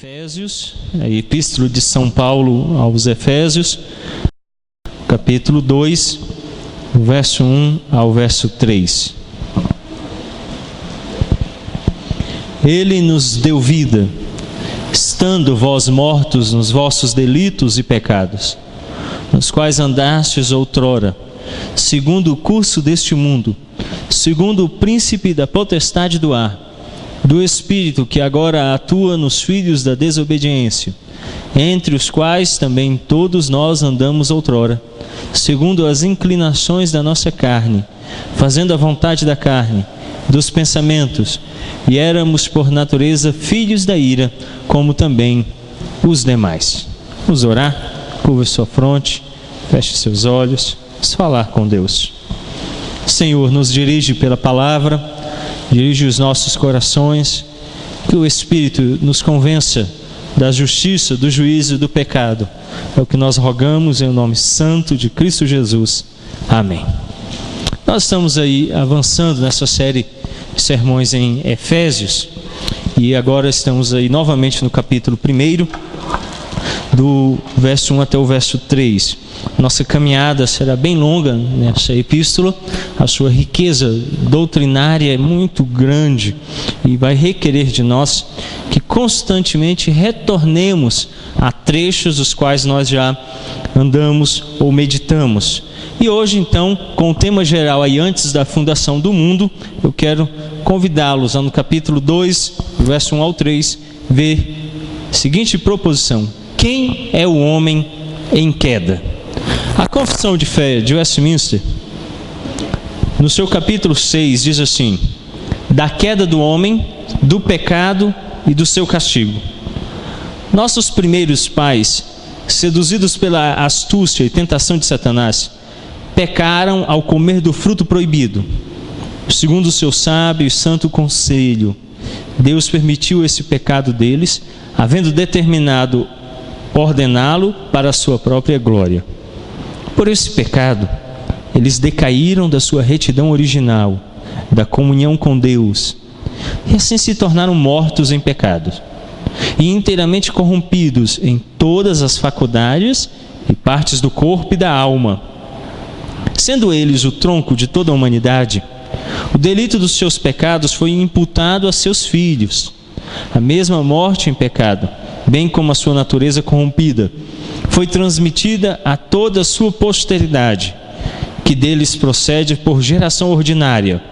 Efésios, a Epístola de São Paulo aos Efésios, capítulo 2, verso 1 ao verso 3. Ele nos deu vida, estando vós mortos nos vossos delitos e pecados, nos quais andastes outrora, segundo o curso deste mundo, segundo o príncipe da potestade do ar, do Espírito que agora atua nos filhos da desobediência, entre os quais também todos nós andamos outrora, segundo as inclinações da nossa carne, fazendo a vontade da carne, dos pensamentos, e éramos por natureza filhos da ira, como também os demais. Vamos orar? Curva sua fronte, feche seus olhos, vamos falar com Deus. Senhor, nos dirige pela palavra, dirige os nossos corações, que o Espírito nos convença da justiça, do juízo e do pecado. É o que nós rogamos em nome santo de Cristo Jesus. Amém. Nós estamos aí avançando nessa série de sermões em Efésios e agora estamos aí novamente no capítulo 1, do verso 1 até o verso 3. Nossa caminhada será bem longa nessa epístola, a sua riqueza doutrinária é muito grande e vai requerer de nós que constantemente retornemos a trechos dos quais nós já andamos ou meditamos. E hoje então, com o tema geral aí antes da fundação do mundo, eu quero convidá-los a no capítulo 2, verso 1 ao 3, ver a seguinte proposição: quem é o homem em queda? A Confissão de Fé de Westminster, no seu capítulo 6, diz assim: da queda do homem, do pecado e do seu castigo. Nossos primeiros pais, seduzidos pela astúcia e tentação de Satanás, pecaram ao comer do fruto proibido. Segundo o seu sábio e santo conselho, Deus permitiu esse pecado deles, havendo determinado ordená-lo para a sua própria glória. Por esse pecado, eles decaíram da sua retidão original, da comunhão com Deus, e assim se tornaram mortos em pecado, e inteiramente corrompidos em todas as faculdades e partes do corpo e da alma. Sendo eles o tronco de toda a humanidade, o delito dos seus pecados foi imputado a seus filhos, a mesma morte em pecado, bem como a sua natureza corrompida, foi transmitida a toda a sua posteridade, que deles procede por geração ordinária.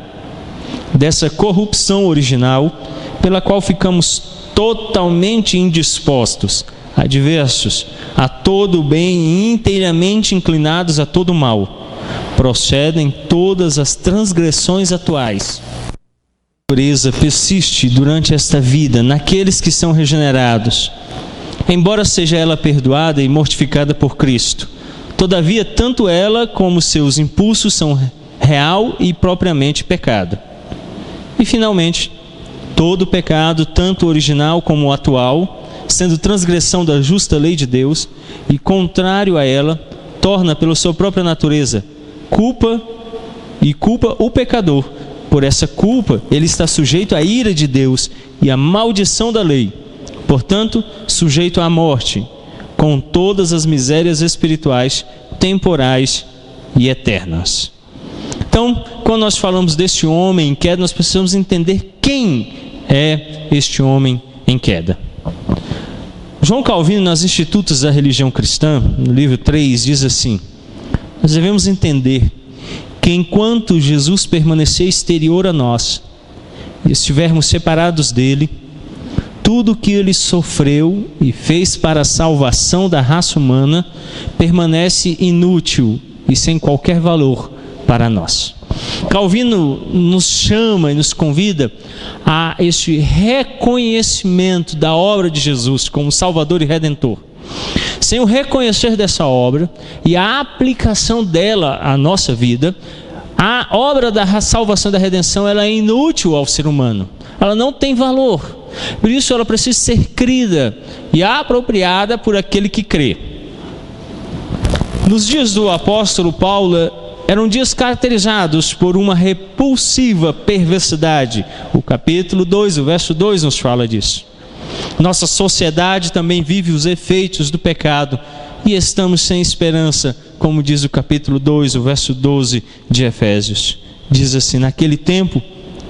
Dessa corrupção original, pela qual ficamos totalmente indispostos, adversos a todo o bem e inteiramente inclinados a todo o mal, procedem todas as transgressões atuais. A natureza persiste durante esta vida naqueles que são regenerados, embora seja ela perdoada e mortificada por Cristo. Todavia, tanto ela como seus impulsos são real e propriamente pecado. E finalmente, todo pecado, tanto original como atual, sendo transgressão da justa lei de Deus e contrário a ela, torna pela sua própria natureza culpa o pecador. Por essa culpa, ele está sujeito à ira de Deus e à maldição da lei, portanto, sujeito à morte, com todas as misérias espirituais, temporais e eternas. Então, quando nós falamos deste homem em queda, nós precisamos entender quem é este homem em queda. João Calvino, nas Institutos da Religião Cristã, no livro 3, diz assim: nós devemos entender que enquanto Jesus permanecer exterior a nós e estivermos separados dele, tudo o que ele sofreu e fez para a salvação da raça humana permanece inútil e sem qualquer valor para nós. Calvino nos chama e nos convida a este reconhecimento da obra de Jesus como Salvador e Redentor. Sem o reconhecer dessa obra e a aplicação dela à nossa vida, a obra da salvação e da redenção ela é inútil ao ser humano. Ela não tem valor. Por isso ela precisa ser crida e apropriada por aquele que crê. Nos dias do apóstolo Paulo, eram dias caracterizados por uma repulsiva perversidade. O capítulo 2, o verso 2 nos fala disso. Nossa sociedade também vive os efeitos do pecado e estamos sem esperança, como diz o capítulo 2, o verso 12 de Efésios. Diz assim: naquele tempo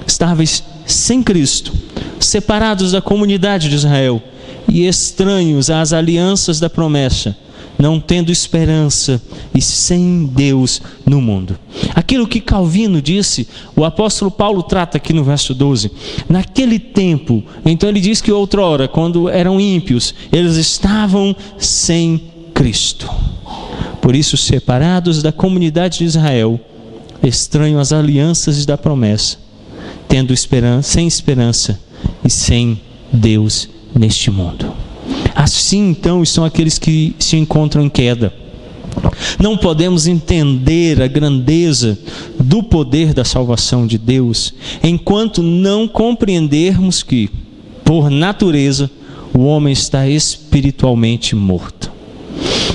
estáveis sem Cristo, separados da comunidade de Israel e estranhos às alianças da promessa, não tendo esperança e sem Deus no mundo. Aquilo que Calvino disse, o apóstolo Paulo trata aqui no verso 12. Naquele tempo, então ele diz que outrora, quando eram ímpios, eles estavam sem Cristo. Por isso, separados da comunidade de Israel, estranhos às alianças da promessa, tendo esperança, sem esperança e sem Deus neste mundo. Assim então estão aqueles que se encontram em queda. Não podemos entender a grandeza do poder da salvação de Deus enquanto não compreendermos que, por natureza, o homem está espiritualmente morto.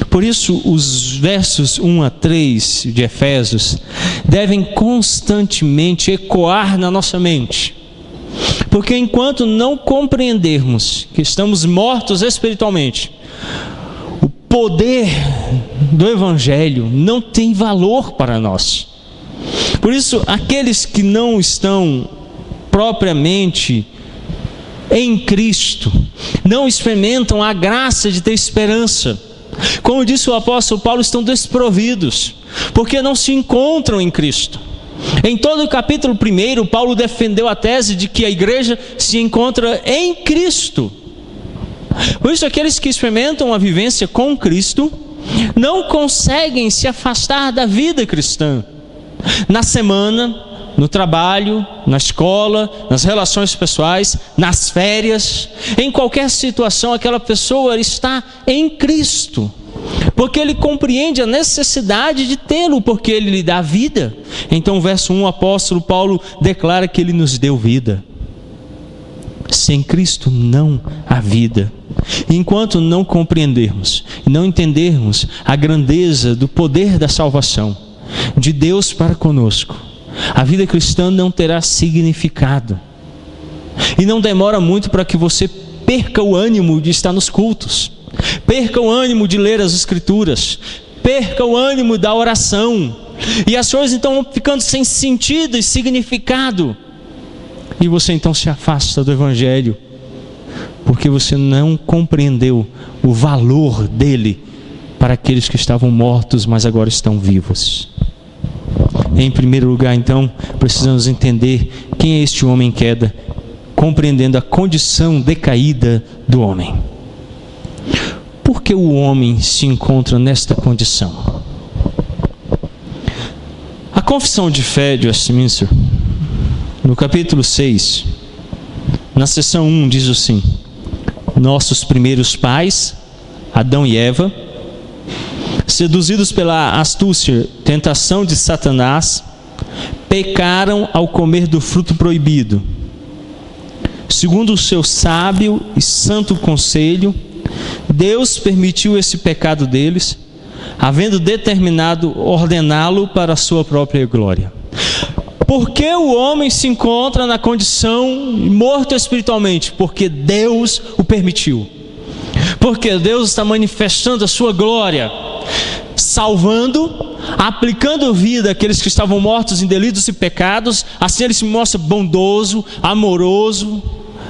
Por isso, os versos 1 a 3 de Efésios devem constantemente ecoar na nossa mente. Porque enquanto não compreendermos que estamos mortos espiritualmente, o poder do Evangelho não tem valor para nós. Por isso, aqueles que não estão propriamente em Cristo, não experimentam a graça de ter esperança. Como disse o apóstolo Paulo, estão desprovidos, porque não se encontram em Cristo. Em todo o capítulo 1, Paulo defendeu a tese de que a igreja se encontra em Cristo. Por isso, aqueles que experimentam a vivência com Cristo não conseguem se afastar da vida cristã. Na semana, no trabalho, na escola, nas relações pessoais, nas férias, em qualquer situação, aquela pessoa está em Cristo, porque ele compreende a necessidade de tê-lo, porque ele lhe dá vida. Então, verso 1, o apóstolo Paulo declara que ele nos deu vida. Sem Cristo não há vida. Enquanto não compreendermos e não entendermos a grandeza do poder da salvação de Deus para conosco, a vida cristã não terá significado. E não demora muito para que você perca o ânimo de estar nos cultos, perca o ânimo de ler as Escrituras, perca o ânimo da oração, e as coisas então vão ficando sem sentido e significado, e você então se afasta do Evangelho, porque você não compreendeu o valor dele para aqueles que estavam mortos, mas agora estão vivos. Em primeiro lugar, então, precisamos entender quem é este homem em queda, compreendendo a condição decaída do homem. Por que o homem se encontra nesta condição? A Confissão de Fé de Westminster, no capítulo 6, na seção 1, diz assim: nossos primeiros pais, Adão e Eva, seduzidos pela astúcia, tentação de Satanás, pecaram ao comer do fruto proibido. Segundo o seu sábio e santo conselho, Deus permitiu esse pecado deles, havendo determinado ordená-lo para a sua própria glória. Por que o homem se encontra na condição morto espiritualmente? Porque Deus o permitiu. Porque Deus está manifestando a sua glória, salvando, aplicando vida àqueles que estavam mortos em delitos e pecados. Assim ele se mostra bondoso, amoroso,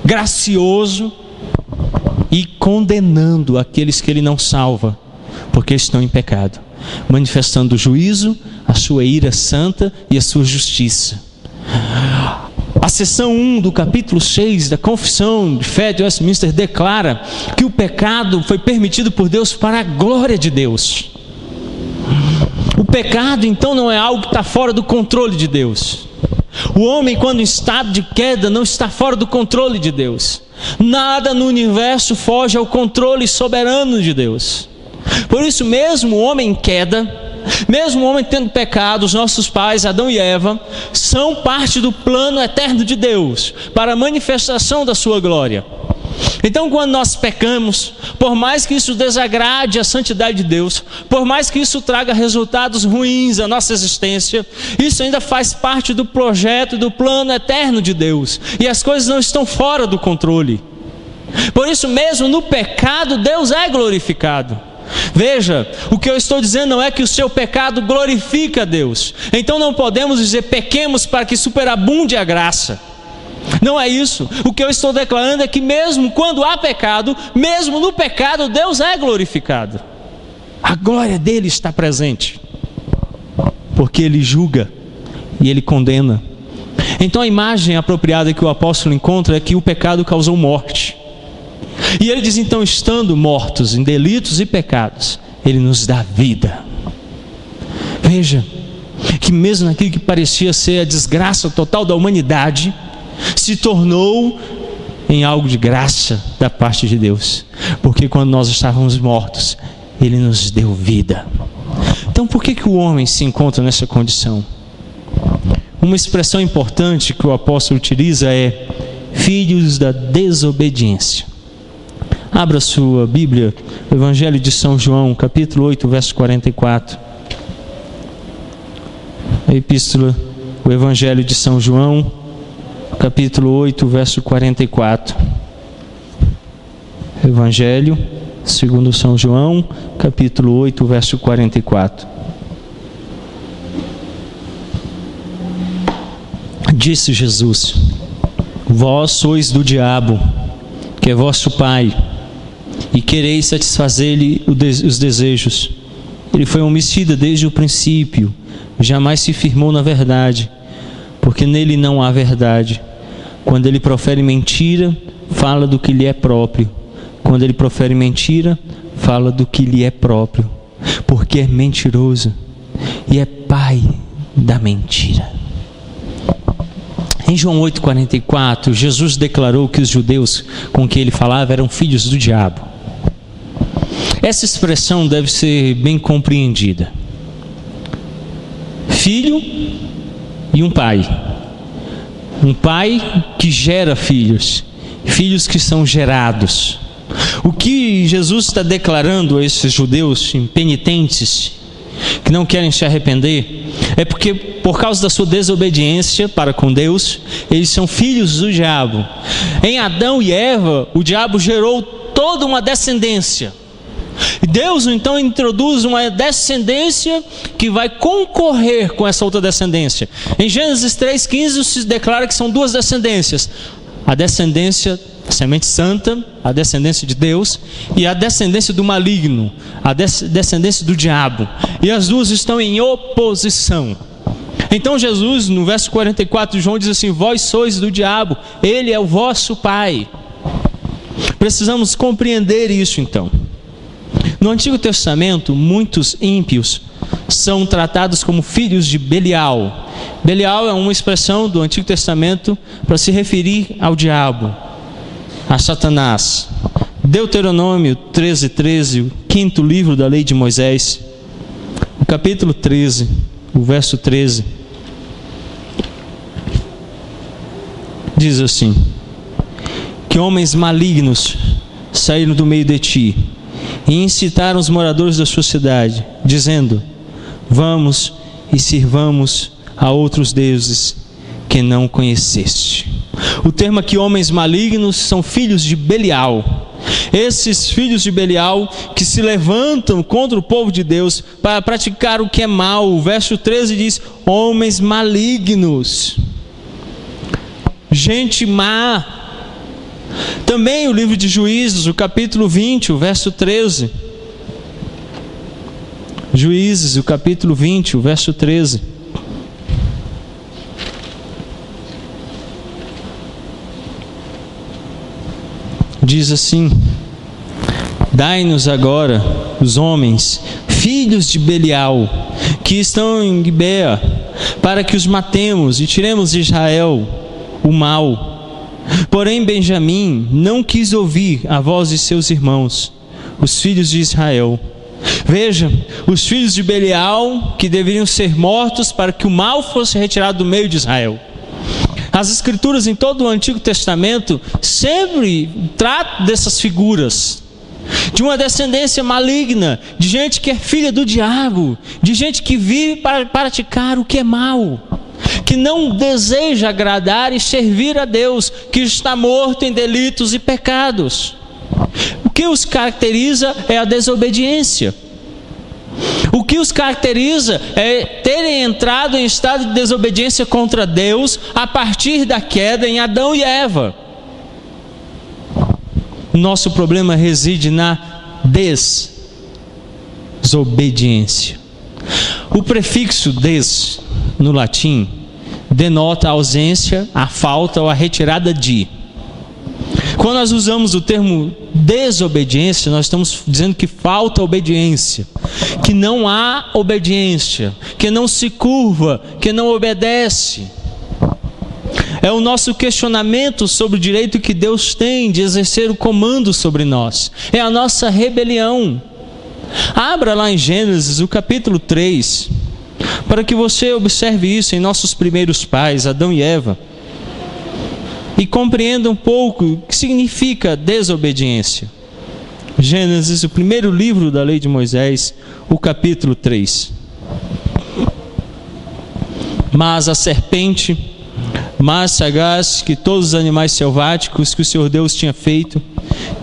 gracioso, e condenando aqueles que ele não salva, porque estão em pecado, manifestando o juízo, a sua ira santa e a sua justiça. A seção 1 do capítulo 6 da Confissão de Fé de Westminster declara que o pecado foi permitido por Deus para a glória de Deus. O pecado então não é algo que está fora do controle de Deus. O homem, quando em estado de queda, não está fora do controle de Deus. Nada no universo foge ao controle soberano de Deus. Por isso, mesmo o homem em queda, mesmo o homem tendo pecado, os nossos pais, Adão e Eva, são parte do plano eterno de Deus, para a manifestação da sua glória. Então, quando nós pecamos, por mais que isso desagrade a santidade de Deus, por mais que isso traga resultados ruins à nossa existência, isso ainda faz parte do projeto e do plano eterno de Deus, e as coisas não estão fora do controle. Por isso mesmo, no pecado, Deus é glorificado. Veja, o que eu estou dizendo não é que o seu pecado glorifica a Deus. Então não podemos dizer pequemos para que superabunde a graça. Não é isso. O que eu estou declarando é que mesmo quando há pecado, mesmo no pecado, Deus é glorificado. A glória dele está presente, porque ele julga e ele condena. Então a imagem apropriada que o apóstolo encontra é que o pecado causou morte. E ele diz então, estando mortos em delitos e pecados, ele nos dá vida. Veja, que mesmo naquilo que parecia ser a desgraça total da humanidade, se tornou em algo de graça da parte de Deus. Porque quando nós estávamos mortos, ele nos deu vida. Então por que o homem se encontra nessa condição? Uma expressão importante que o apóstolo utiliza é filhos da desobediência. Abra sua Bíblia, o Evangelho de São João, capítulo 8, verso 44. A epístola, o Evangelho de São João, capítulo 8, verso 44. Evangelho segundo São João, capítulo 8, verso 44. Disse Jesus: vós sois do diabo, que é vosso pai, e quereis satisfazer-lhe os desejos. Ele foi homicida desde o princípio, jamais se firmou na verdade, porque nele não há verdade. Quando ele profere mentira, fala do que lhe é próprio. Quando ele profere mentira, fala do que lhe é próprio, porque é mentiroso e é pai da mentira. Em João 8,44, Jesus declarou que os judeus com quem ele falava eram filhos do diabo. Essa expressão deve ser bem compreendida. Filho e um pai. Um pai que gera filhos, filhos que são gerados. O que Jesus está declarando a esses judeus impenitentes, que não querem se arrepender, é porque por causa da sua desobediência para com Deus, eles são filhos do diabo. Em Adão e Eva, o diabo gerou toda uma descendência. Deus então introduz uma descendência que vai concorrer com essa outra descendência. Em Gênesis 3,15 se declara que são duas descendências: a descendência, a semente santa, a descendência de Deus, e a descendência do maligno, a descendência do diabo. E as duas estão em oposição. Então Jesus, no verso 44 de João, diz assim: vós sois do diabo, ele é o vosso pai. Precisamos compreender isso então. No Antigo Testamento, muitos ímpios são tratados como filhos de Belial. Belial é uma expressão do Antigo Testamento para se referir ao diabo, a Satanás. Deuteronômio 13:13, o quinto livro da lei de Moisés, o capítulo 13, o verso 13, diz assim: que homens malignos saíram do meio de ti e incitaram os moradores da sua cidade, dizendo: vamos e sirvamos a outros deuses que não conheceste. O termo aqui, homens malignos, são filhos de Belial. Esses filhos de Belial que se levantam contra o povo de Deus para praticar o que é mal. O verso 13 diz: homens malignos, gente má. Também o livro de Juízes, o capítulo 20, o verso 13. Juízes, o capítulo 20, o verso 13. Diz assim: dai-nos agora os homens, filhos de Belial, que estão em Gibeá, para que os matemos e tiremos de Israel o mal. Porém Benjamim não quis ouvir a voz de seus irmãos, os filhos de Israel. Veja, os filhos de Belial que deveriam ser mortos para que o mal fosse retirado do meio de Israel. As escrituras em todo o Antigo Testamento sempre tratam dessas figuras, de uma descendência maligna, de gente que é filha do diabo, de gente que vive para praticar o que é mal. que não deseja agradar e servir a Deus, que está morto em delitos e pecados. O que os caracteriza é a desobediência. O que os caracteriza é terem entrado em estado de desobediência contra Deus a partir da queda em Adão e Eva. Nosso problema reside na desobediência. O prefixo des, no latim, denota a ausência, a falta ou a retirada de. Quando nós usamos o termo desobediência, nós estamos dizendo que falta obediência, que não há obediência, que não se curva, que não obedece. É o nosso questionamento sobre o direito que Deus tem de exercer o comando sobre nós. É a nossa rebelião. Abra lá em Gênesis, o capítulo 3, para que você observe isso em nossos primeiros pais, Adão e Eva, e compreenda um pouco o que significa desobediência. Gênesis, o primeiro livro da lei de Moisés, o capítulo 3. Mas a serpente, mais sagaz que todos os animais selváticos que o Senhor Deus tinha feito,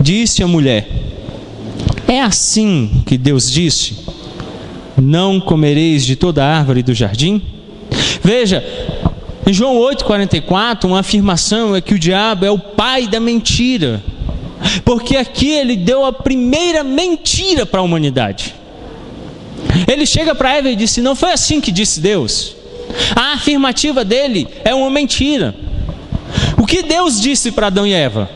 disse à mulher: é assim que Deus disse: não comereis de toda a árvore do jardim? Veja, em João 8,44, uma afirmação é que o diabo é o pai da mentira, porque aqui ele deu a primeira mentira para a humanidade. Ele chega para Eva e disse: não foi assim que disse Deus. A afirmativa dele é uma mentira. O que Deus disse para Adão e Eva?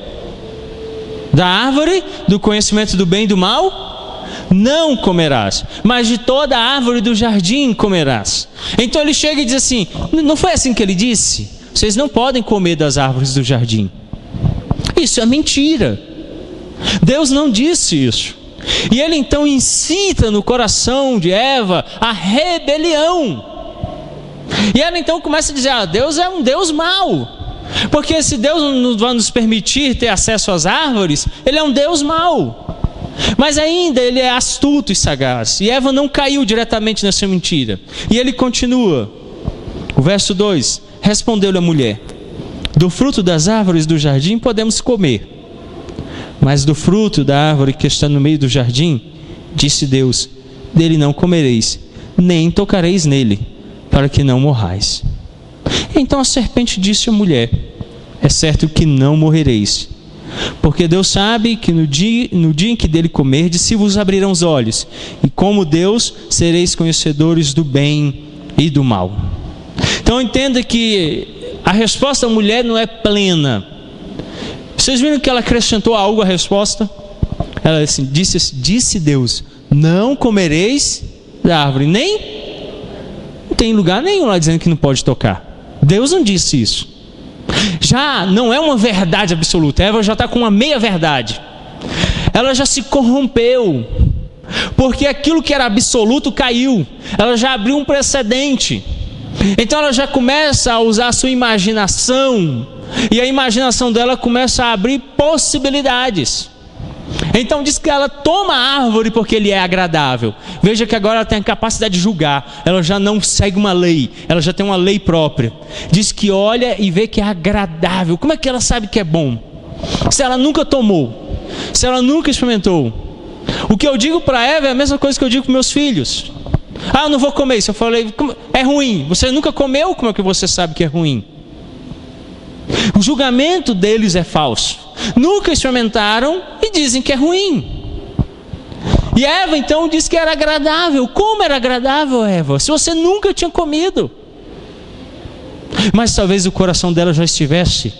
Da árvore do conhecimento do bem e do mal não comerás, mas de toda a árvore do jardim comerás. Então ele chega e diz assim: não foi assim que ele disse? Vocês não podem comer das árvores do jardim. Isso é mentira. Deus não disse isso. E ele então incita no coração de Eva a rebelião. E ela então começa a dizer: Deus é um Deus mau, porque se Deus não vai nos permitir ter acesso às árvores, Ele é um Deus mau. Mas ainda Ele é astuto e sagaz. E Eva não caiu diretamente nessa mentira. E ele continua. O verso 2: respondeu-lhe a mulher: do fruto das árvores do jardim podemos comer, mas do fruto da árvore que está no meio do jardim, disse Deus: dele não comereis, nem tocareis nele, para que não morrais. Então a serpente disse à mulher: é certo que não morrereis, porque Deus sabe que no dia em que dele comerdes, se vos abrirão os olhos, e como Deus sereis conhecedores do bem e do mal. Então entenda que a resposta da mulher não é plena. Vocês viram que ela acrescentou algo à resposta? Ela disse Deus: não comereis da árvore, nem não tem lugar nenhum lá dizendo que não pode tocar. Deus não disse isso. Já não é uma verdade absoluta. Eva já está com uma meia verdade. Ela já se corrompeu, porque aquilo que era absoluto caiu. Ela já abriu um precedente. Então ela já começa a usar a sua imaginação, e a imaginação dela começa a abrir possibilidades. Então diz que ela toma a árvore porque ele é agradável. Veja que agora ela tem a capacidade de julgar. Ela já não segue uma lei, ela já tem uma lei própria. Diz que olha e vê que é agradável. Como é que ela sabe que é bom? Se ela nunca tomou, se ela nunca experimentou. O que eu digo para Eva é a mesma coisa que eu digo para meus filhos: eu não vou comer isso. Eu falei: é ruim. Você nunca comeu, como é que você sabe que é ruim? O julgamento deles é falso. Nunca experimentaram e dizem que é ruim. E Eva então disse que era agradável. Como era agradável, Eva? Se você nunca tinha comido. Mas talvez o coração dela já estivesse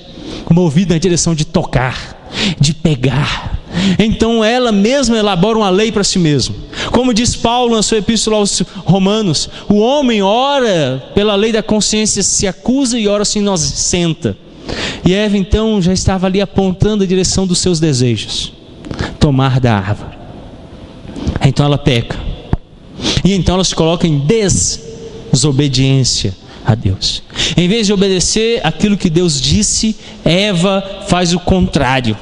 movido na direção de tocar, de pegar. Então ela mesma elabora uma lei para si mesma. Como diz Paulo na sua epístola aos Romanos: o homem ora pela lei da consciência, se acusa, e ora se inocenta. E Eva então já estava ali apontando a direção dos seus desejos: tomar da árvore. Então ela peca. E então ela se coloca em desobediência a Deus. Em vez de obedecer aquilo que Deus disse, Eva faz o contrário.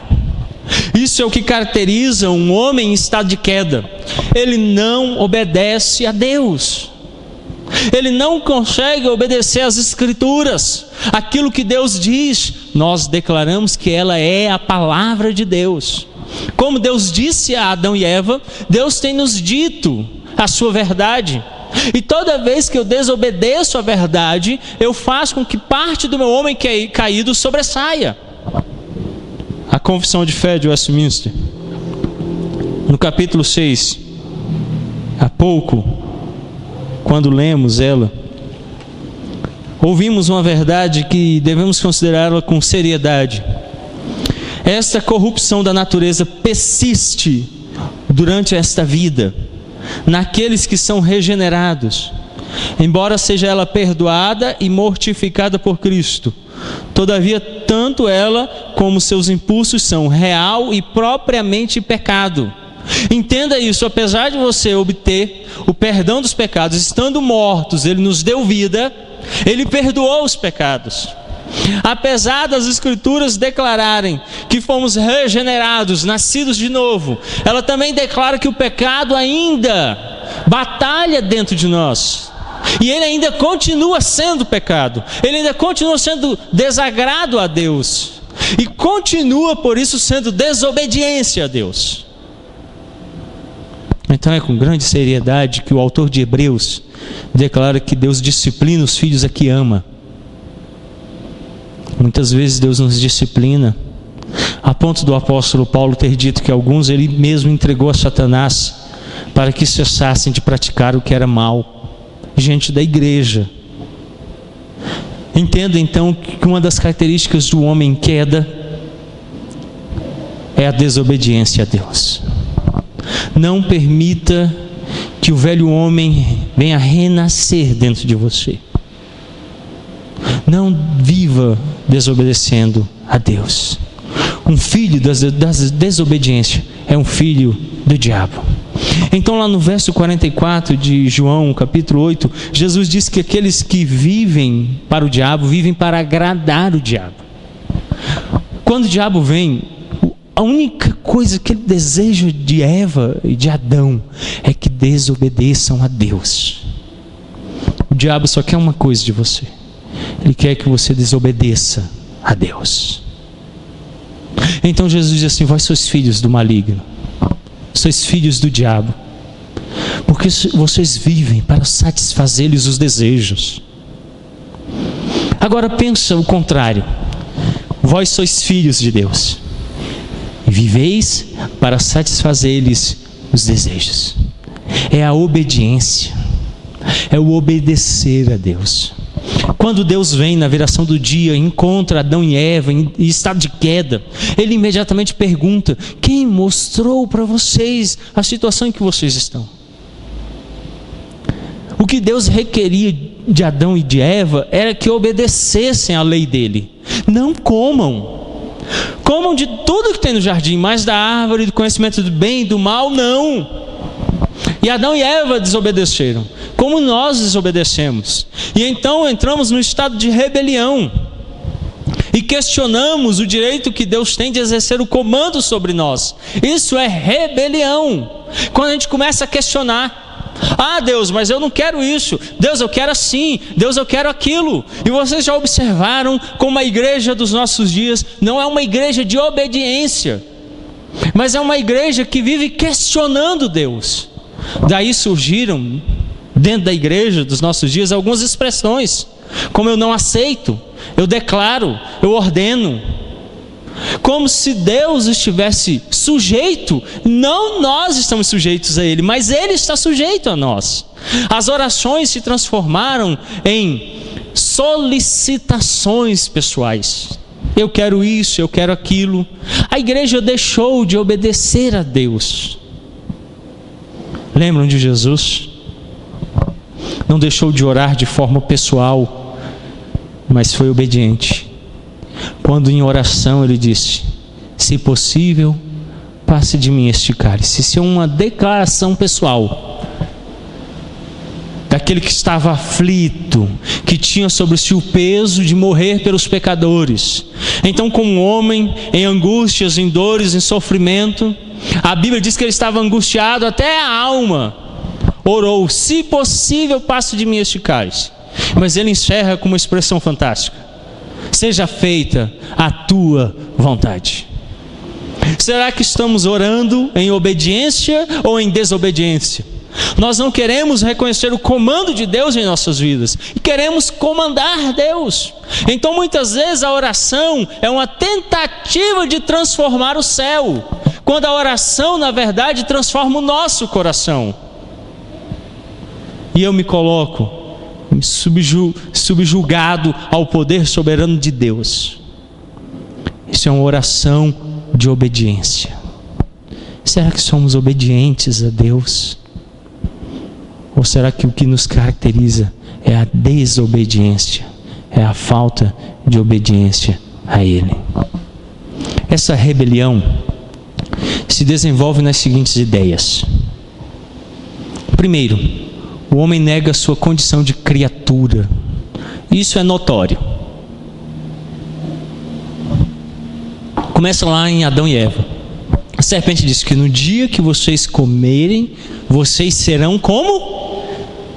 Isso é o que caracteriza um homem em estado de queda. Ele não obedece a Deus. Ele não consegue obedecer às Escrituras, aquilo que Deus diz. Nós declaramos que ela é a palavra de Deus. Como Deus disse a Adão e Eva, Deus tem nos dito a sua verdade. E toda vez que eu desobedeço a verdade, eu faço com que parte do meu homem caído sobressaia. A Confissão de Fé de Westminster, no capítulo 6, há pouco, quando lemos ela, ouvimos uma verdade que devemos considerá-la com seriedade. Esta corrupção da natureza persiste durante esta vida, naqueles que são regenerados. Embora seja ela perdoada e mortificada por Cristo, todavia tanto ela como seus impulsos são real e propriamente pecado. Entenda isso, apesar de você obter o perdão dos pecados, estando mortos, Ele nos deu vida, Ele perdoou os pecados. Apesar das Escrituras declararem que fomos regenerados, nascidos de novo, ela também declara que o pecado ainda batalha dentro de nós. E ele ainda continua sendo pecado, ele ainda continua sendo desagrado a Deus, e continua por isso sendo desobediência a Deus. Então é com grande seriedade que o autor de Hebreus declara que Deus disciplina os filhos a que ama. Muitas vezes Deus nos disciplina, a ponto do apóstolo Paulo ter dito que alguns Ele mesmo entregou a Satanás, para que cessassem de praticar o que era mal, gente da igreja. Entenda então que uma das características do homem em queda é a desobediência a Deus. Não permita que o velho homem venha renascer dentro de você. Não viva desobedecendo a Deus. Um filho da desobediência é um filho do diabo. Então lá no verso 44 de João, capítulo 8, Jesus diz que aqueles que vivem para o diabo, vivem para agradar o diabo. Quando o diabo vem, a única coisa que ele deseja de Eva e de Adão é que desobedeçam a Deus. O diabo só quer uma coisa de você: ele quer que você desobedeça a Deus. Então Jesus diz assim: vós sois filhos do maligno, sois filhos do diabo, porque vocês vivem para satisfazer-lhes os desejos. Agora pensa o contrário: vós sois filhos de Deus e viveis para satisfazer-lhes os desejos. É a obediência, é o obedecer a Deus. Quando Deus vem na viração do dia, encontra Adão e Eva em estado de queda, Ele imediatamente pergunta: quem mostrou para vocês a situação em que vocês estão? O que Deus requeria de Adão e de Eva era que obedecessem à lei dele. Não comam. Comam de tudo que tem no jardim, mas da árvore do conhecimento do bem e do mal, não. E Adão e Eva desobedeceram, como nós desobedecemos. E então entramos no estado de rebelião e questionamos o direito que Deus tem de exercer o comando sobre nós. Isso é rebelião. Quando a gente começa a questionar: ah, Deus, mas eu não quero isso. Deus, eu quero assim. Deus, eu quero aquilo. E vocês já observaram como a igreja dos nossos dias não é uma igreja de obediência, mas é uma igreja que vive questionando Deus. Daí surgiram dentro da igreja dos nossos dias algumas expressões, como eu não aceito, eu declaro, eu ordeno. Como se Deus estivesse sujeito. Não nós estamos sujeitos a Ele, mas Ele está sujeito a nós. As orações se transformaram em solicitações pessoais. Eu quero isso, eu quero aquilo. A igreja deixou de obedecer a Deus. Lembram de Jesus? Não deixou de orar de forma pessoal, mas foi obediente. Quando em oração ele disse: se possível, passe de mim este cálice. Isso é uma declaração pessoal daquele que estava aflito, que tinha sobre si o peso de morrer pelos pecadores. Então, como um homem em angústias, em dores, em sofrimento, a Bíblia diz que ele estava angustiado até a alma. orou: se possível, passe de mim este cálice. Mas ele encerra com uma expressão fantástica: seja feita a tua vontade. Será que estamos orando em obediência ou em desobediência? Nós não queremos reconhecer o comando de Deus em nossas vidas e queremos comandar Deus. Então muitas vezes a oração é uma tentativa de transformar o céu, quando a oração na verdade transforma o nosso coração. E eu me coloco subjugado ao poder soberano de Deus. Isso é uma oração de obediência. Será que somos obedientes a Deus? Ou será que o que nos caracteriza é a desobediência, é a falta de obediência a Ele? Essa rebelião se desenvolve nas seguintes ideias. Primeiro, o homem nega sua condição de criatura. Isso é notório. Começa lá em Adão e Eva. A serpente diz que no dia que vocês comerem, vocês serão como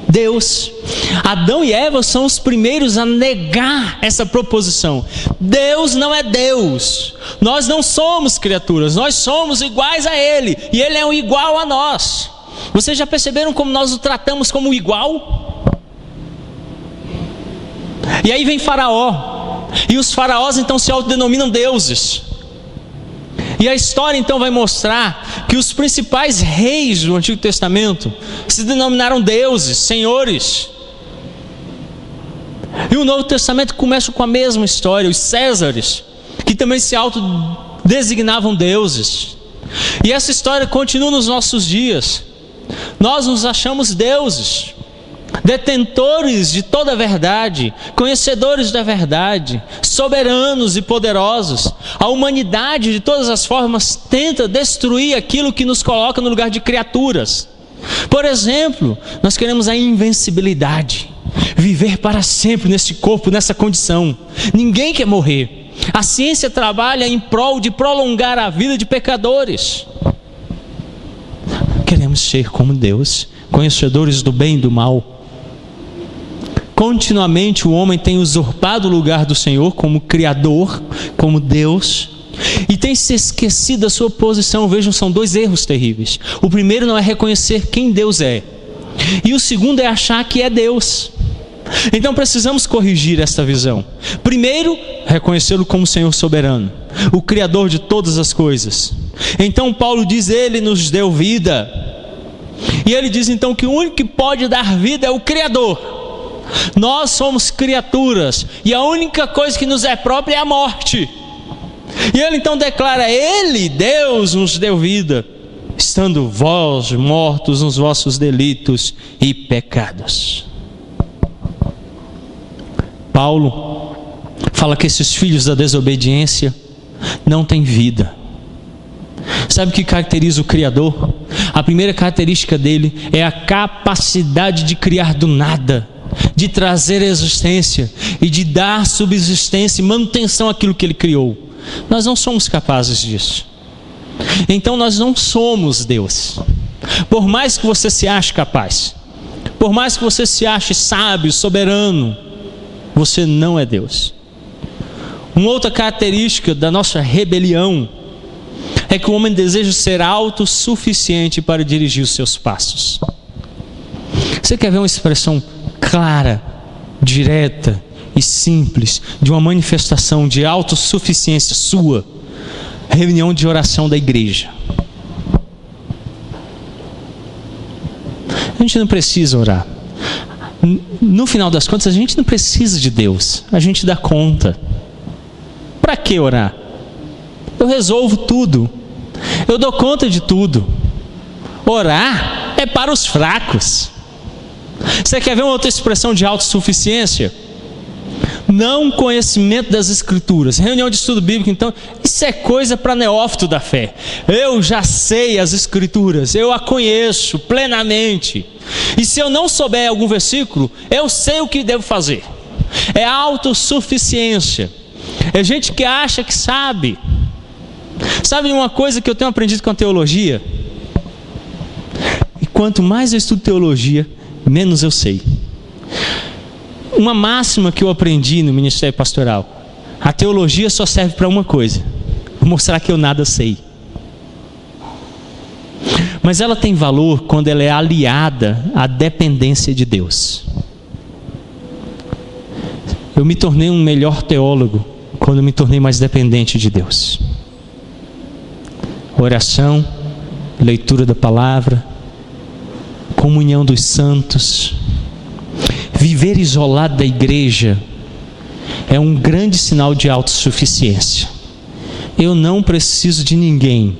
Deus. Adão e Eva são os primeiros a negar essa proposição. Deus não é Deus. Nós não somos criaturas, nós somos iguais a Ele, e Ele é um igual a nós. Vocês já perceberam como nós o tratamos como igual? E aí vem Faraó, e os faraós então se autodenominam deuses. E a história então vai mostrar que os principais reis do Antigo Testamento se denominaram deuses, senhores. E o Novo Testamento começa com a mesma história, os Césares, que também se autodesignavam deuses. E essa história continua nos nossos dias. Nós nos achamos deuses, detentores de toda a verdade, conhecedores da verdade, soberanos e poderosos. A humanidade de todas as formas tenta destruir aquilo que nos coloca no lugar de criaturas. Por exemplo, nós queremos a invencibilidade, viver para sempre nesse corpo, nessa condição. Ninguém quer morrer. A ciência trabalha em prol de prolongar a vida de pecadores. Queremos ser como Deus, conhecedores do bem e do mal. Continuamente o homem tem usurpado o lugar do Senhor como Criador, como Deus, e tem se esquecido da sua posição. Vejam, são dois erros terríveis. O primeiro não é reconhecer quem Deus é, e o segundo é achar que é Deus. Então precisamos corrigir esta visão. Primeiro, reconhecê-lo como Senhor soberano, o Criador de todas as coisas. Então Paulo diz: Ele nos deu vida. E ele diz então que o único que pode dar vida é o Criador. Nós somos criaturas, e a única coisa que nos é própria é a morte. E ele então declara: Ele, Deus, nos deu vida, estando vós mortos nos vossos delitos e pecados. Paulo fala que esses filhos da desobediência não têm vida. Sabe o que caracteriza o Criador? A primeira característica dele é a capacidade de criar do nada, de trazer existência e de dar subsistência e manutenção àquilo que Ele criou. Nós não somos capazes disso. Então nós não somos Deus. Por mais que você se ache capaz, por mais que você se ache sábio, soberano, você não é Deus. Uma outra característica da nossa rebelião é que o homem deseja ser autossuficiente para dirigir os seus passos. Você quer ver uma expressão clara, direta e simples de uma manifestação de autossuficiência sua? Reunião de oração da igreja. A gente não precisa orar. No final das contas, a gente não precisa de Deus. A gente dá conta. Para que orar? Eu resolvo tudo. Eu dou conta de tudo. Orar é para os fracos. Você quer ver uma outra expressão de autossuficiência? Não conhecimento das Escrituras. Reunião de estudo bíblico, então, isso é coisa para neófito da fé. Eu já sei as Escrituras, eu a conheço plenamente. E se eu não souber algum versículo, eu sei o que devo fazer. É autossuficiência. É gente que acha que sabe. Sabe uma coisa que eu tenho aprendido com a teologia? quanto mais eu estudo teologia, menos eu sei. Uma máxima que eu aprendi no ministério pastoral: a teologia só serve para uma coisa: mostrar que eu nada sei. Mas ela tem valor quando ela é aliada à dependência de Deus. Eu me tornei um melhor teólogo quando me tornei mais dependente de Deus. Oração, leitura da palavra, comunhão dos santos. Viver isolado da igreja é um grande sinal de autossuficiência. Eu não preciso de ninguém.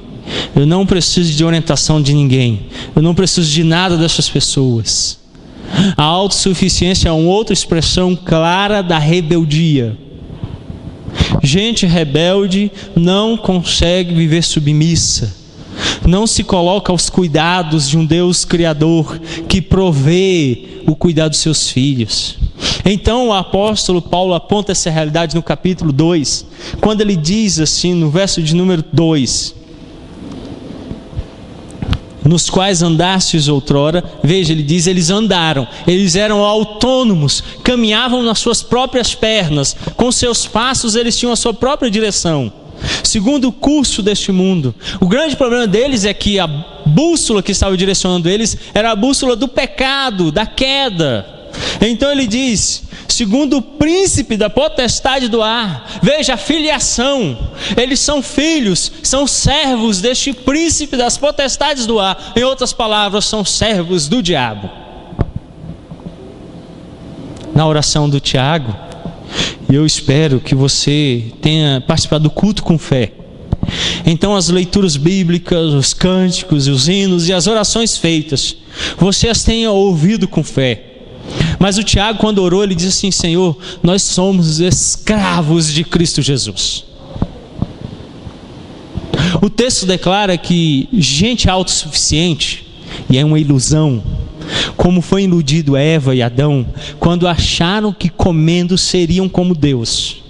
Eu não preciso de orientação de ninguém. Eu não preciso de nada dessas pessoas. A autossuficiência é uma outra expressão clara da rebeldia. Gente rebelde não consegue viver submissa. Não se coloca aos cuidados de um Deus criador que provê o cuidado dos seus filhos. Então o apóstolo Paulo aponta essa realidade no capítulo 2, quando ele diz assim, no verso de número 2: nos quais andastes outrora. Veja, ele diz, eles andaram, eles eram autônomos, caminhavam nas suas próprias pernas, com seus passos eles tinham a sua própria direção, segundo o curso deste mundo. O grande problema deles é que a bússola que estava direcionando eles era a bússola do pecado, da queda. Então ele diz, segundo o príncipe da potestade do ar. Veja a filiação: eles são filhos, são servos deste príncipe das potestades do ar. Em outras palavras, são servos do diabo. Na oração do Tiago, e eu espero que você tenha participado do culto com fé. Então as leituras bíblicas, os cânticos, os hinos e as orações feitas, você as tenha ouvido com fé. Mas o Tiago, quando orou, ele disse assim: Senhor, nós somos escravos de Cristo Jesus. O texto declara que gente autossuficiente, e é uma ilusão, como foi iludido Eva e Adão, quando acharam que comendo seriam como Deus.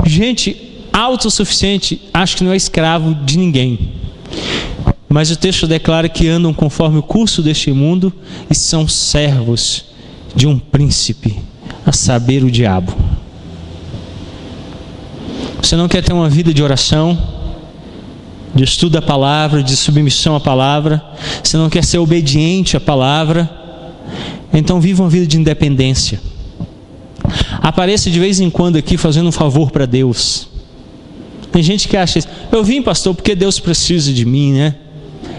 Gente autossuficiente acho que não é escravo de ninguém. Mas o texto declara que andam conforme o curso deste mundo e são servos de um príncipe, a saber, o diabo. Você não quer ter uma vida de oração, de estudo da palavra, de submissão à palavra? Você não quer ser obediente à palavra? Então viva uma vida de independência. Apareça de vez em quando aqui fazendo um favor para Deus. Tem gente que acha isso: eu vim, pastor, porque Deus precisa de mim, né?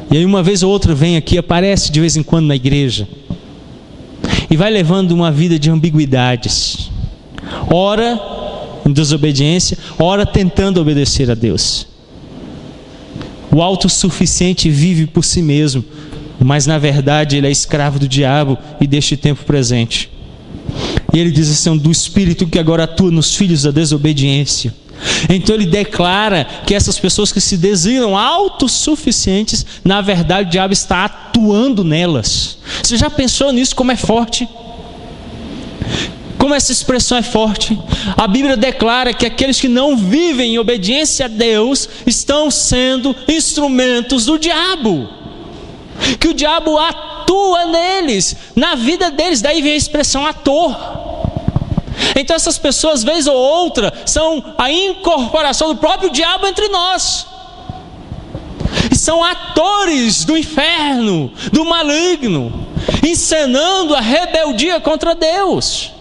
E aí uma vez ou outra vem aqui, aparece de vez em quando na igreja e vai levando uma vida de ambiguidades. Ora em desobediência, ora tentando obedecer a Deus. O autossuficiente vive por si mesmo, mas na verdade ele é escravo do diabo e deste tempo presente. E ele diz assim: do espírito que agora atua nos filhos da desobediência. Então ele declara que essas pessoas que se designam autossuficientes, na verdade o diabo está atuando nelas. Você já pensou nisso, como é forte? Como essa expressão é forte? A Bíblia declara que aqueles que não vivem em obediência a Deus estão sendo instrumentos do diabo, que o diabo atua neles, na vida deles. Daí vem a expressão ator. Então essas pessoas, vez ou outra, são a incorporação do próprio diabo entre nós. E são atores do inferno, do maligno, encenando a rebeldia contra Deus.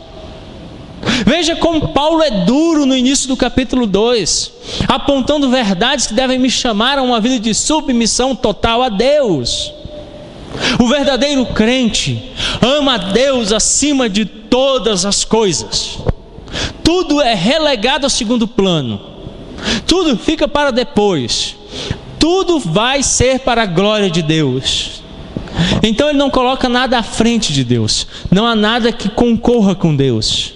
Veja como Paulo é duro no início do capítulo 2, apontando verdades que devem me chamar a uma vida de submissão total a Deus. O verdadeiro crente ama a Deus acima de todas as coisas. Tudo é relegado ao segundo plano, tudo fica para depois, tudo vai ser para a glória de Deus. Então ele não coloca nada à frente de Deus, não há nada que concorra com Deus.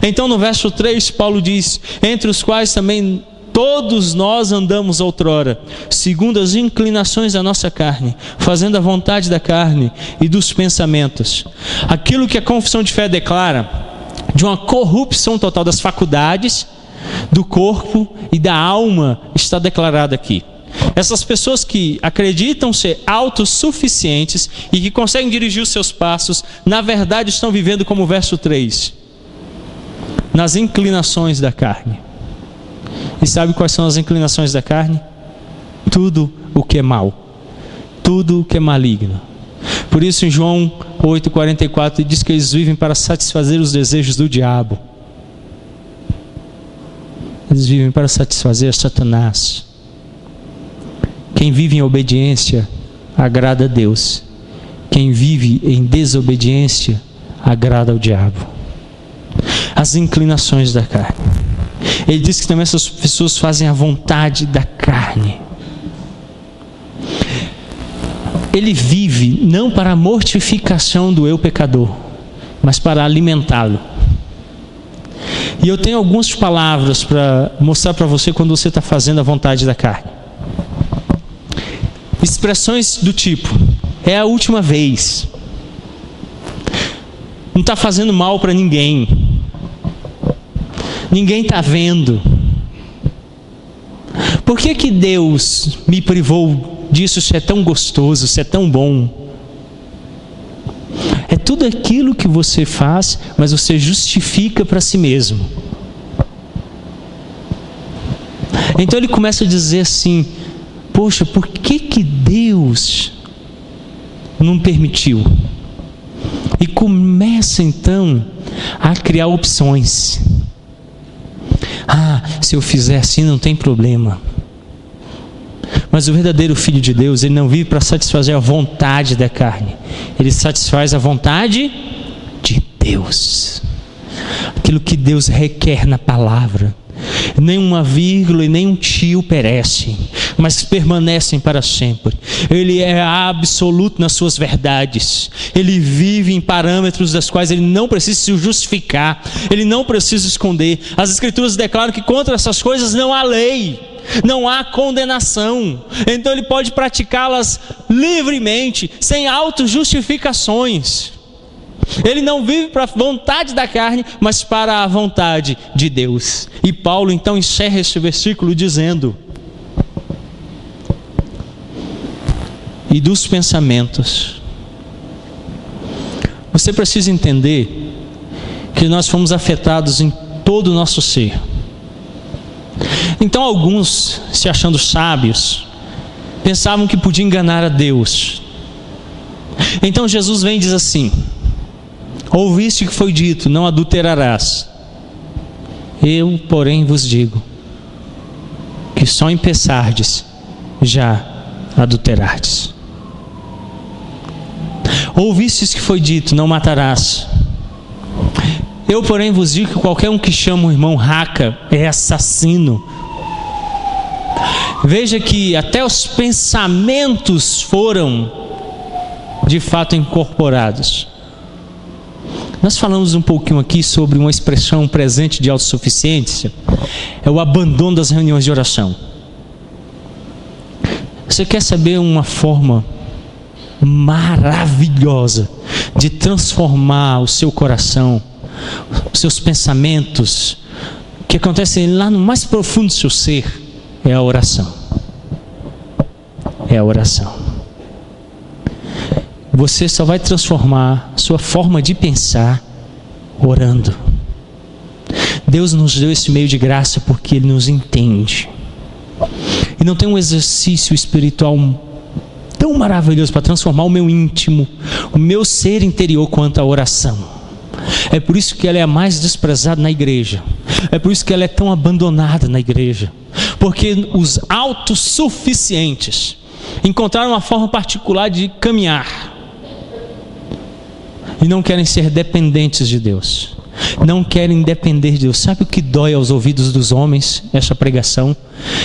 Então no verso 3 Paulo diz: entre os quais também todos nós andamos outrora, segundo as inclinações da nossa carne, fazendo a vontade da carne e dos pensamentos. Aquilo que a confissão de fé declara, de uma corrupção total das faculdades, do corpo e da alma, está declarado aqui. Essas pessoas que acreditam ser autossuficientes e que conseguem dirigir os seus passos, na verdade estão vivendo como o verso 3, nas inclinações da carne. E sabe quais são as inclinações da carne? Tudo o que é mal, tudo o que é maligno. Por isso em João 8,44 diz que eles vivem para satisfazer os desejos do diabo. Eles vivem para satisfazer Satanás. Quem vive em obediência agrada a Deus. Quem vive em desobediência agrada ao diabo. As inclinações da carne. Ele diz que também essas pessoas fazem a vontade da carne. Ele vive não para a mortificação do eu pecador, mas para alimentá-lo. E eu tenho algumas palavras para mostrar para você quando você está fazendo a vontade da carne. Expressões do tipo: é a última vez. Não está fazendo mal para ninguém. Ninguém está vendo. Por que Deus me privou disso? Isso é tão gostoso, isso é tão bom. É tudo aquilo que você faz, mas você justifica para si mesmo. Então ele começa a dizer assim: poxa, por que Deus não permitiu? E começa então a criar opções. Se eu fizer assim não tem problema. Mas o verdadeiro Filho de Deus, ele não vive para satisfazer a vontade da carne. Ele satisfaz a vontade de Deus. Aquilo que Deus requer na palavra. Nem uma vírgula e nem um tio perecem, mas permanecem para sempre. Ele é absoluto nas suas verdades. Ele vive em parâmetros das quais ele não precisa se justificar. Ele não precisa esconder. As Escrituras declaram que contra essas coisas não há lei, não há condenação. Então ele pode praticá-las livremente, sem autojustificações. Ele não vive para a vontade da carne, mas para a vontade de Deus. E Paulo então encerra este versículo dizendo: e dos pensamentos. Você precisa entender que nós fomos afetados em todo o nosso ser. Então alguns, se achando sábios, pensavam que podiam enganar a Deus. Então Jesus vem e diz assim: ouviste que foi dito, não adulterarás. Eu, porém, vos digo que só em pensardes já adulterardes. Ouvistes que foi dito, não matarás. Eu, porém, vos digo que qualquer um que chama o irmão raca é assassino. Veja que até os pensamentos foram de fato incorporados. Nós falamos um pouquinho aqui sobre uma expressão presente de autossuficiência. É o abandono das reuniões de oração. Você quer saber uma forma maravilhosa de transformar o seu coração, os seus pensamentos, que acontecem lá no mais profundo do seu ser? É a oração. É a oração. Você só vai transformar sua forma de pensar orando. Deus nos deu esse meio de graça porque Ele nos entende. E não tem um exercício espiritual tão maravilhoso para transformar o meu íntimo, o meu ser interior, quanto a oração. É por isso que ela é a mais desprezada na igreja. É por isso que ela é tão abandonada na igreja. Porque os autossuficientes encontraram uma forma particular de caminhar e não querem ser dependentes de Deus. Não querem depender de Deus. Sabe o que dói aos ouvidos dos homens, essa pregação?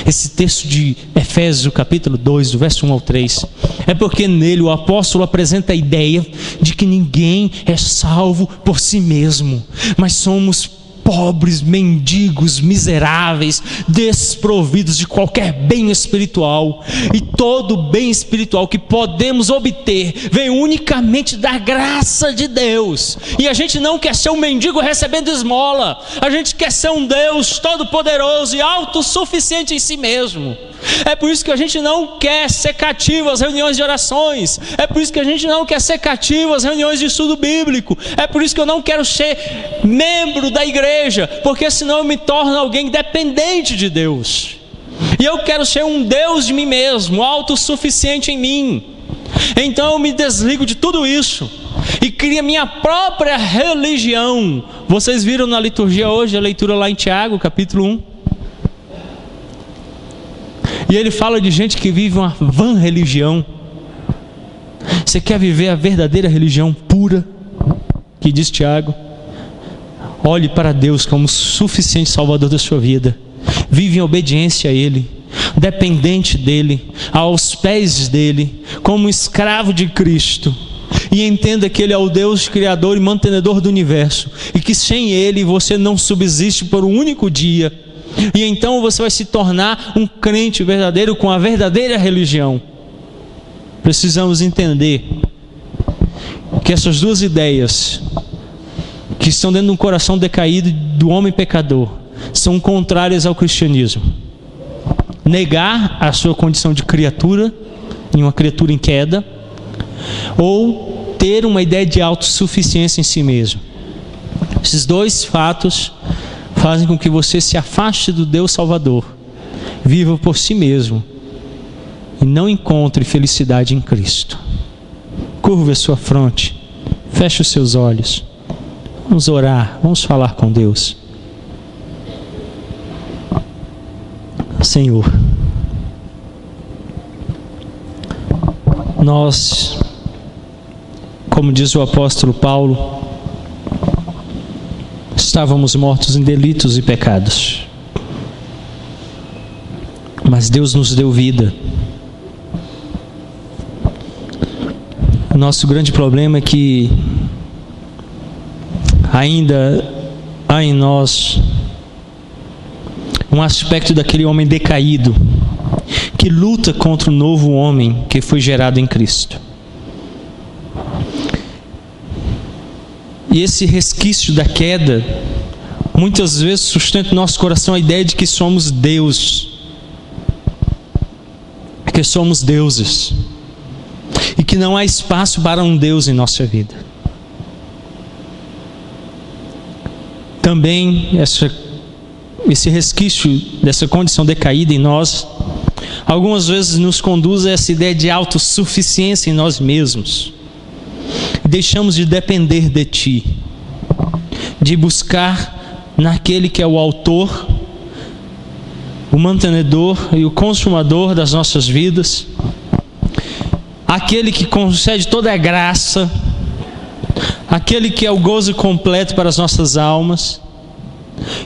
Esse texto de Efésios, capítulo 2, do verso 1 ao 3. É porque nele o apóstolo apresenta a ideia de que ninguém é salvo por si mesmo, mas somos pobres, mendigos, miseráveis, desprovidos de qualquer bem espiritual. E todo bem espiritual que podemos obter vem unicamente da graça de Deus. E a gente não quer ser um mendigo recebendo esmola. A gente quer ser um Deus todo-poderoso e autossuficiente em si mesmo. É por isso que a gente não quer ser cativo às reuniões de orações. É por isso que a gente não quer ser cativo às reuniões de estudo bíblico. É por isso que eu não quero ser membro da igreja, porque senão eu me torno alguém dependente de Deus. E eu quero ser um Deus de mim mesmo, autossuficiente em mim. Então eu me desligo de tudo isso e crio a minha própria religião. Vocês viram na liturgia hoje a leitura lá em Tiago, capítulo 1. E ele fala de gente que vive uma vã religião. Você quer viver a verdadeira religião pura, que diz Tiago? Olhe para Deus como suficiente salvador da sua vida. Vive em obediência a Ele, dependente dEle, aos pés dEle, como escravo de Cristo. E entenda que Ele é o Deus criador e mantenedor do universo, e que sem Ele você não subsiste por um único dia. E então você vai se tornar um crente verdadeiro com a verdadeira religião. Precisamos entender que essas duas ideias que estão dentro do coração decaído do homem pecador são contrárias ao cristianismo. Negar a sua condição de criatura, em uma criatura em queda, ou ter uma ideia de autossuficiência em si mesmo. Esses dois fatos fazem com que você se afaste do Deus Salvador, viva por si mesmo e não encontre felicidade em Cristo. Curva a sua fronte, feche os seus olhos, vamos orar, vamos falar com Deus. Senhor, nós, como diz o apóstolo Paulo, estávamos mortos em delitos e pecados, mas Deus nos deu vida. O nosso grande problema é que ainda há em nós um aspecto daquele homem decaído que luta contra o novo homem que foi gerado em Cristo. E esse resquício da queda muitas vezes sustenta no nosso coração a ideia de que somos Deus, que somos deuses, e que não há espaço para um Deus em nossa vida. Também esse resquício dessa condição decaída em nós algumas vezes nos conduz a essa ideia de autossuficiência em nós mesmos. Deixamos de depender de Ti, de buscar naquele que é o autor, o mantenedor e o consumador das nossas vidas, aquele que concede toda a graça, aquele que é o gozo completo para as nossas almas,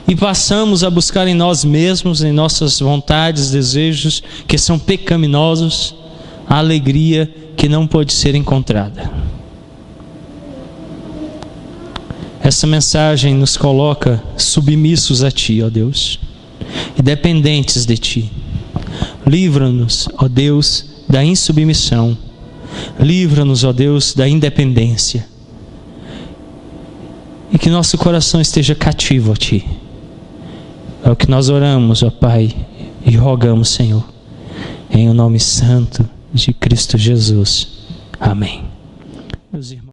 e passamos a buscar em nós mesmos, em nossas vontades, desejos que são pecaminosos, a alegria que não pode ser encontrada. Essa mensagem nos coloca submissos a Ti, ó Deus, e dependentes de Ti. Livra-nos, ó Deus, da insubmissão. Livra-nos, ó Deus, da independência. E que nosso coração esteja cativo a Ti. É o que nós oramos, ó Pai, e rogamos, Senhor, em o nome santo de Cristo Jesus. Amém. Meus irmãos.